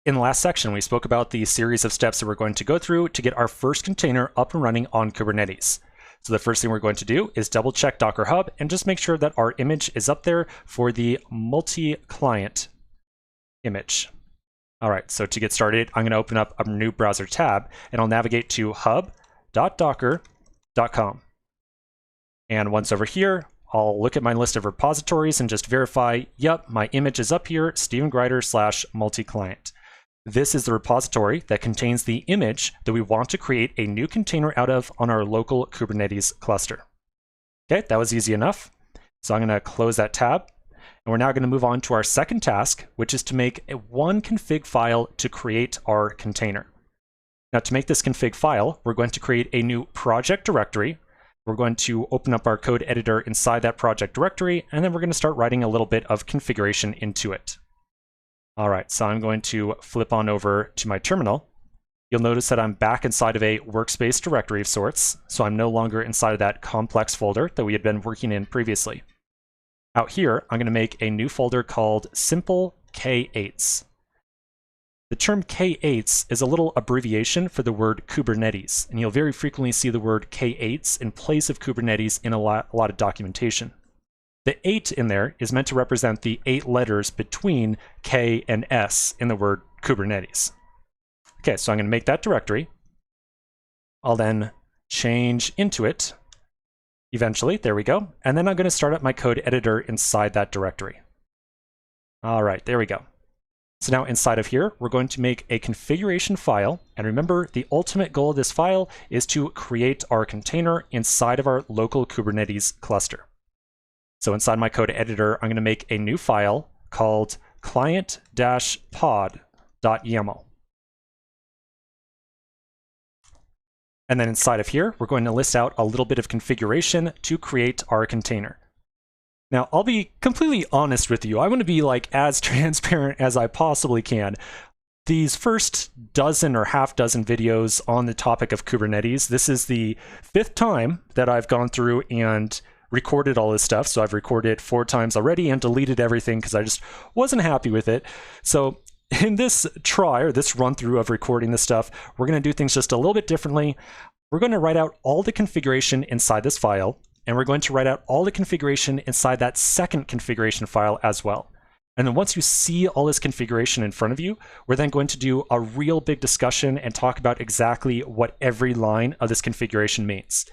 In the last section, we spoke about the series of steps that we're going to go through to get our first container up and running on Kubernetes. So the first thing we're going to do is double check Docker Hub and just make sure that our image is up there for the multi-client image. All right, so to get started, I'm going to open up a new browser tab and I'll navigate to hub.docker.com. And once over here, I'll look at my list of repositories and just verify, yep, my image is up here, Stephen Grider /multi-client. This is the repository that contains the image that we want to create a new container out of on our local Kubernetes cluster. Okay, that was easy enough. So I'm going to close that tab. And we're now going to move on to our second task, which is to make one config file to create our container. Now, to make this config file, we're going to create a new project directory. We're going to open up our code editor inside that project directory, and then we're going to start writing a little bit of configuration into it. All right, so I'm going to flip on over to my terminal. You'll notice that I'm back inside of a workspace directory of sorts, so I'm no longer inside of that complex folder that we had been working in previously. Out here, I'm going to make a new folder called Simple K8s. The term K8s is a little abbreviation for the word Kubernetes, and you'll very frequently see the word K8s in place of Kubernetes in a lot of documentation. The 8 in there is meant to represent the 8 letters between K and S in the word Kubernetes. Okay, so I'm going to make that directory. I'll then change into it eventually. There we go. And then I'm going to start up my code editor inside that directory. All right, there we go. So now inside of here, we're going to make a configuration file. And remember, the ultimate goal of this file is to create our container inside of our local Kubernetes cluster. So inside my code editor, I'm going to make a new file called client-pod.yaml. And then inside of here, we're going to list out a little bit of configuration to create our container. Now, I'll be completely honest with you. I want to be like as transparent as I possibly can. These first dozen or half dozen videos on the topic of Kubernetes, this is the 5th time that I've gone through and recorded all this stuff. So I've recorded 4 times already and deleted everything because I just wasn't happy with it. So in this try, or this run through of recording this stuff, we're going to do things just a little bit differently. We're going to write out all the configuration inside this file, and we're going to write out all the configuration inside that second configuration file as well. And then once you see all this configuration in front of you, we're then going to do a real big discussion and talk about exactly what every line of this configuration means.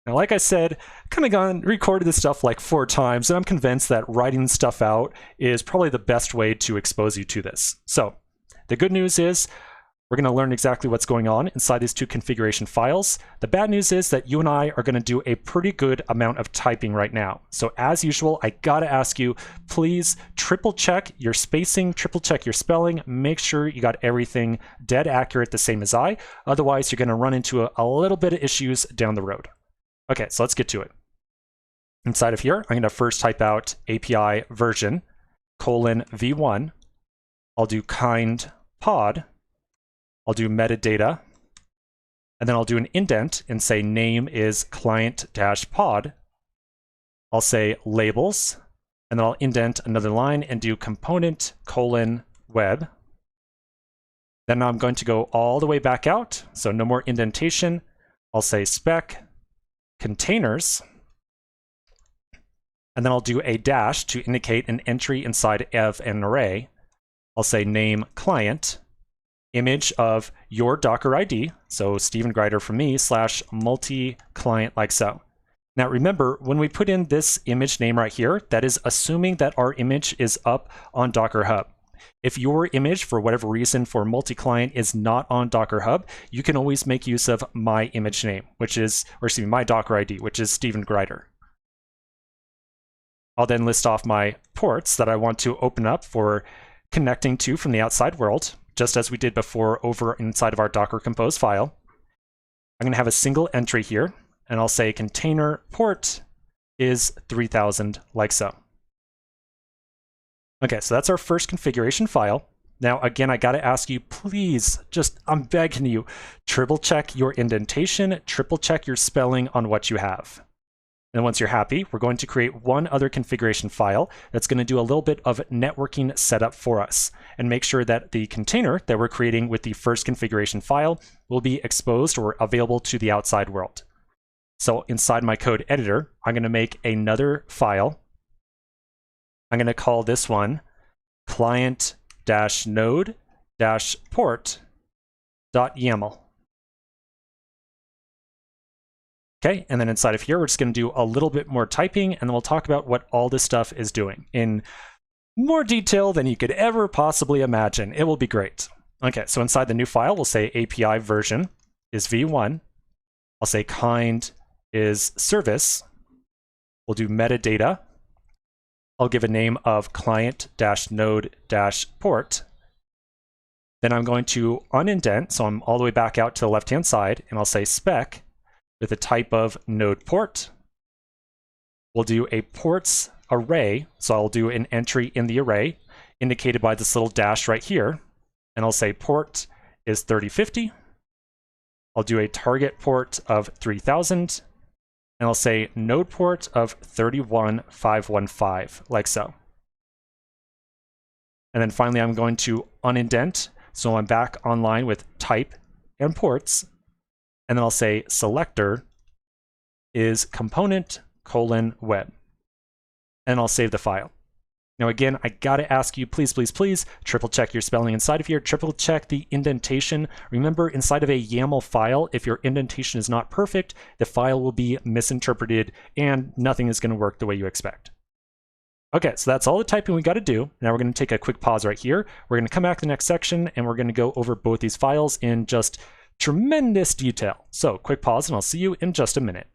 Now, like I said, recorded this stuff like 4 times, and I'm convinced that writing stuff out is probably the best way to expose you to this. So the good news is we're going to learn exactly what's going on inside these 2 configuration files. The bad news is that you and I are going to do a pretty good amount of typing right now. So as usual, I got to ask you, please triple check your spacing, triple check your spelling, make sure you got everything dead accurate the same as I. Otherwise, you're going to run into a little bit of issues down the road. Okay, so let's get to it. Inside of here, I'm going to first type out API version :v1. I'll do kind pod. I'll do metadata. And then I'll do an indent and say name is client-pod. I'll say labels. And then I'll indent another line and do component : web. Then I'm going to go all the way back out. So no more indentation. I'll say spec containers, and then I'll do a dash to indicate an entry inside of an array. I'll say name client, image of your Docker ID, so Stephen Grider for me /multi-client like so. Now remember, when we put in this image name right here, that is assuming that our image is up on Docker Hub. If your image, for whatever reason, for multi-client is not on Docker Hub, you can always make use of my image name, my Docker ID, which is Stephen Grider. I'll then list off my ports that I want to open up for connecting to from the outside world, just as we did before over inside of our Docker Compose file. I'm going to have a single entry here, and I'll say container port is 3000, like so. Okay, so that's our first configuration file. Now, again, I got to ask you, please, I'm begging you, triple check your indentation, triple check your spelling on what you have. And once you're happy, we're going to create one other configuration file that's going to do a little bit of networking setup for us and make sure that the container that we're creating with the first configuration file will be exposed or available to the outside world. So inside my code editor, I'm going to make another file. I'm going to call this one client-node-port.yaml. Okay, and then inside of here, we're just going to do a little bit more typing, and then we'll talk about what all this stuff is doing in more detail than you could ever possibly imagine. It will be great. Okay, so inside the new file, we'll say API version is v1. I'll say kind is service. We'll do metadata. I'll give a name of client-node-port. Then I'm going to unindent, so I'm all the way back out to the left-hand side, and I'll say spec with a type of node port. We'll do a ports array, so I'll do an entry in the array indicated by this little dash right here, and I'll say port is 3050. I'll do a target port of 3000, and I'll say node port of 31515, like so. And then finally, I'm going to unindent, so I'm back online with type and ports, and then I'll say selector is component:web, and I'll save the file. Now again, I gotta ask you, please, please, please, triple check your spelling inside of here, triple check the indentation. Remember, inside of a YAML file, if your indentation is not perfect, the file will be misinterpreted and nothing is gonna work the way you expect. Okay, so that's all the typing we gotta do. Now we're gonna take a quick pause right here. We're gonna come back to the next section and we're gonna go over both these files in just tremendous detail. So quick pause and I'll see you in just a minute.